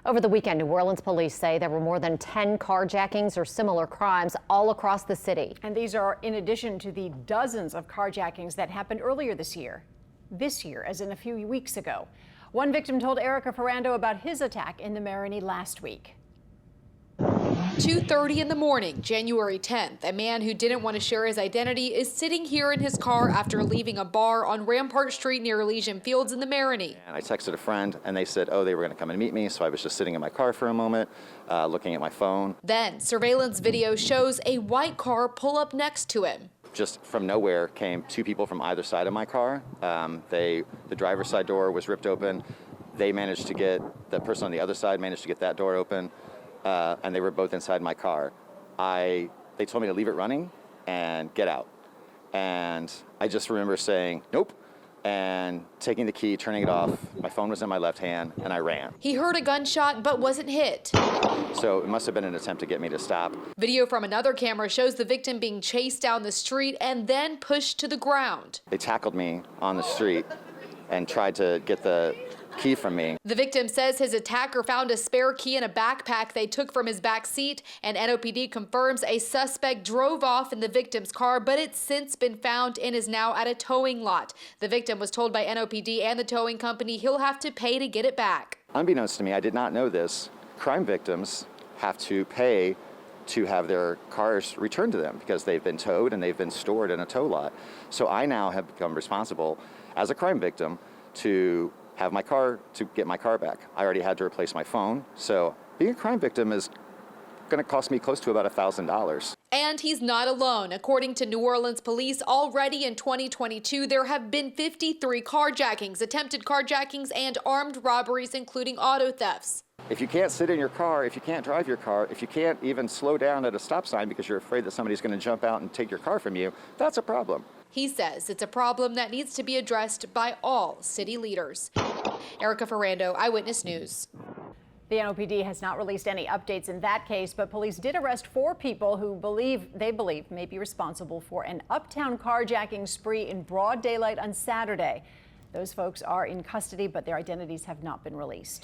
Over the weekend, New Orleans police say there were more than 10 carjackings or similar crimes all across the city. And these are in addition to the dozens of carjackings that happened earlier this year. As in a few weeks ago. One victim told Erica Ferrando about his attack in the Marigny last week. 2:30 in the morning, January 10th, a man who didn't want to share his identity is sitting here in his car after leaving a bar on Rampart Street near Elysian Fields in the Marigny. And I texted a friend and they said, oh, they were going to come and meet me. So I was just sitting in my car for a moment, looking at my phone. Then surveillance video shows a white car pull up next to him. Just from nowhere came two people from either side of my car. The driver's side door was ripped open. They managed to get, the person on the other side managed to get that door open. And they were both inside my car. They told me to leave it running and get out. And I just remember saying, nope, and taking the key, turning it off. My phone was in my left hand, and I ran. He heard a gunshot but wasn't hit. So it must have been an attempt to get me to stop. Video from another camera shows the victim being chased down the street and then pushed to the ground. They tackled me on the street and tried to get the key from me. The victim says his attacker found a spare key in a backpack they took from his back seat, and NOPD confirms a suspect drove off in the victim's car, but it's since been found and is now at a towing lot. The victim was told by NOPD and the towing company he'll have to pay to get it back. Unbeknownst to me, I did not know this, crime victims have to pay to have their cars returned to them because they've been towed and they've been stored in a tow lot. So I now have become responsible as a crime victim to have my car, to get my car back. I already had to replace my phone, so being a crime victim is going to cost me close to about $1,000. And he's not alone. According to New Orleans police, already in 2022, there have been 53 carjackings, attempted carjackings, and armed robberies, including auto thefts. If you can't sit in your car, if you can't drive your car, if you can't even slow down at a stop sign because you're afraid that somebody's going to jump out and take your car from you, that's a problem. He says it's a problem that needs to be addressed by all city leaders. Erica Ferrando, Eyewitness News. The NOPD has not released any updates in that case, but police did arrest 4 people who they believe may be responsible for an uptown carjacking spree in broad daylight on Saturday. Those folks are in custody, but their identities have not been released.